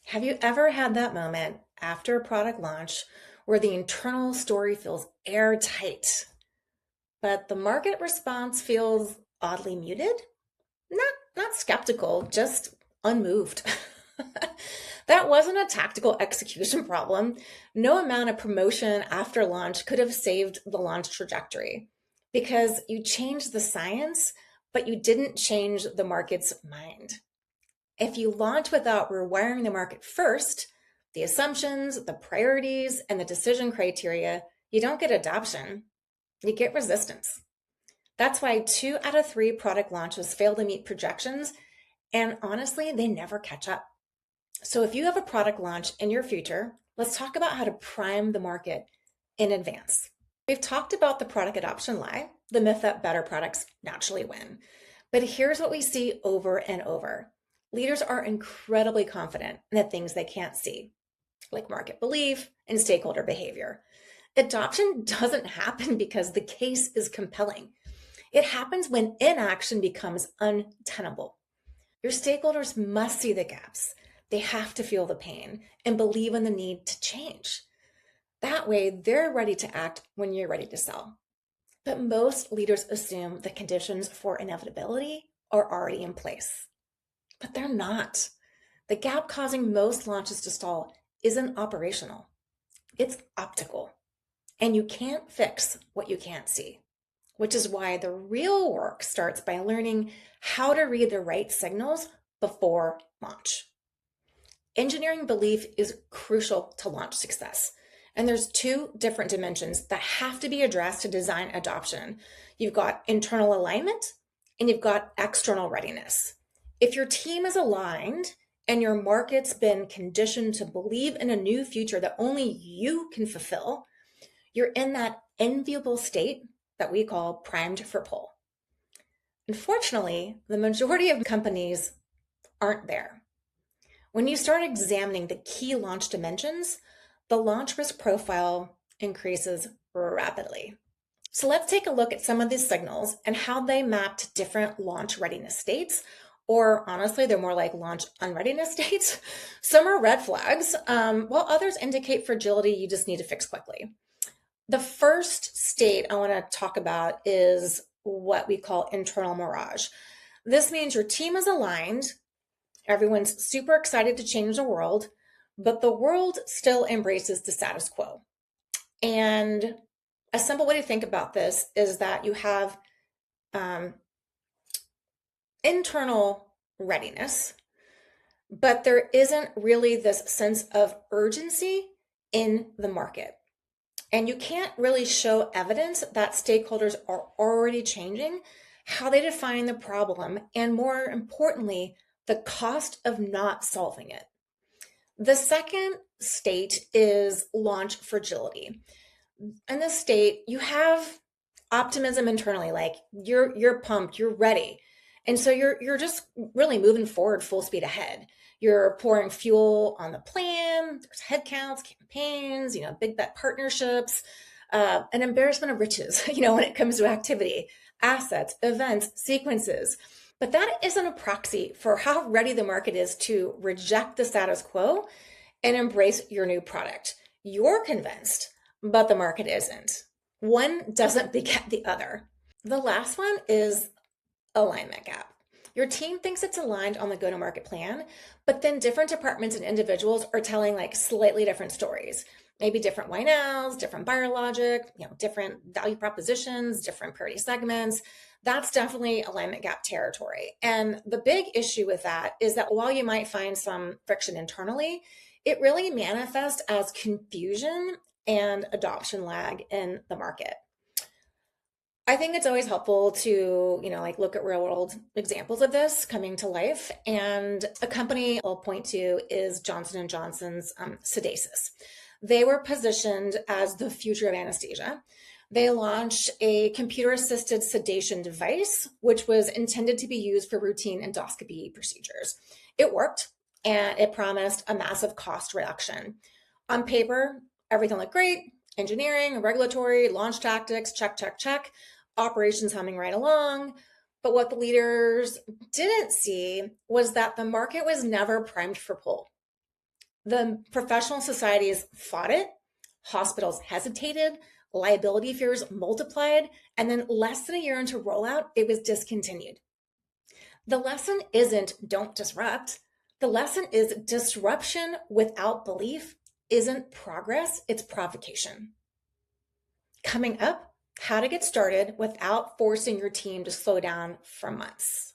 Have you ever had that moment after a product launch where the internal story feels airtight, but the market response feels oddly muted? Not skeptical, just unmoved. That wasn't a tactical execution problem. No amount of promotion after launch could have saved the launch trajectory because you changed the science, but you didn't change the market's mind. If you launch without rewiring the market first, the assumptions, the priorities, and the decision criteria, you don't get adoption, you get resistance. That's why 2 out of 3 product launches fail to meet projections, and honestly, they never catch up. So if you have a product launch in your future, let's talk about how to prime the market in advance. We've talked about the product adoption lie, the myth that better products naturally win. But here's what we see over and over. Leaders are incredibly confident in the things they can't see, like market belief and stakeholder behavior. Adoption doesn't happen because the case is compelling. It happens when inaction becomes untenable. Your stakeholders must see the gaps. They have to feel the pain and believe in the need to change. That way, they're ready to act when you're ready to sell. But most leaders assume the conditions for inevitability are already in place. But they're not. The gap causing most launches to stall isn't operational, it's optical. And you can't fix what you can't see, which is why the real work starts by learning how to read the right signals before launch. Engineering belief is crucial to launch success. And there's 2 different dimensions that have to be addressed to design adoption. You've got internal alignment and you've got external readiness. If your team is aligned and your market's been conditioned to believe in a new future that only you can fulfill, you're in that enviable state that we call primed for pull. Unfortunately, the majority of companies aren't there. When you start examining the key launch dimensions, the launch risk profile increases rapidly. So let's take a look at some of these signals and how they map to different launch readiness states, or honestly, they're more like launch unreadiness states. Some are red flags, while others indicate fragility you just need to fix quickly. The first state I want to talk about is what we call internal mirage. This means your team is aligned, everyone's super excited to change the world, but the world still embraces the status quo. And a simple way to think about this is that you have internal readiness, but there isn't really this sense of urgency in the market. And you can't really show evidence that stakeholders are already changing how they define the problem, and more importantly, the cost of not solving it. The second state is launch fragility. In this state, you have optimism internally, like you're pumped, you're ready. And so you're just really moving forward full speed ahead. You're pouring fuel on the plan, there's headcounts, campaigns, big bet partnerships, an embarrassment of riches, when it comes to activity, assets, events, sequences. But that isn't a proxy for how ready the market is to reject the status quo and embrace your new product. You're convinced, but the market isn't. One doesn't beget the other. The last one is alignment gap. Your team thinks it's aligned on the go-to-market plan, but then different departments and individuals are telling like slightly different stories. Maybe different why nows, different buyer logic, different value propositions, different priority segments. That's definitely alignment gap territory. And the big issue with that is that while you might find some friction internally, it really manifests as confusion and adoption lag in the market. I think it's always helpful to, look at real world examples of this coming to life. And a company I'll point to is Johnson & Johnson's Sedasys. They were positioned as the future of anesthesia. They launched a computer-assisted sedation device, which was intended to be used for routine endoscopy procedures. It worked, and it promised a massive cost reduction. On paper, everything looked great. Engineering, regulatory, launch tactics, check, check, check. Operations humming right along. But what the leaders didn't see was that the market was never primed for pull. The professional societies fought it, hospitals hesitated, liability fears multiplied, and then less than a year into rollout, it was discontinued. The lesson isn't don't disrupt. The lesson is disruption without belief isn't progress, it's provocation. Coming up, how to get started without forcing your team to slow down for months.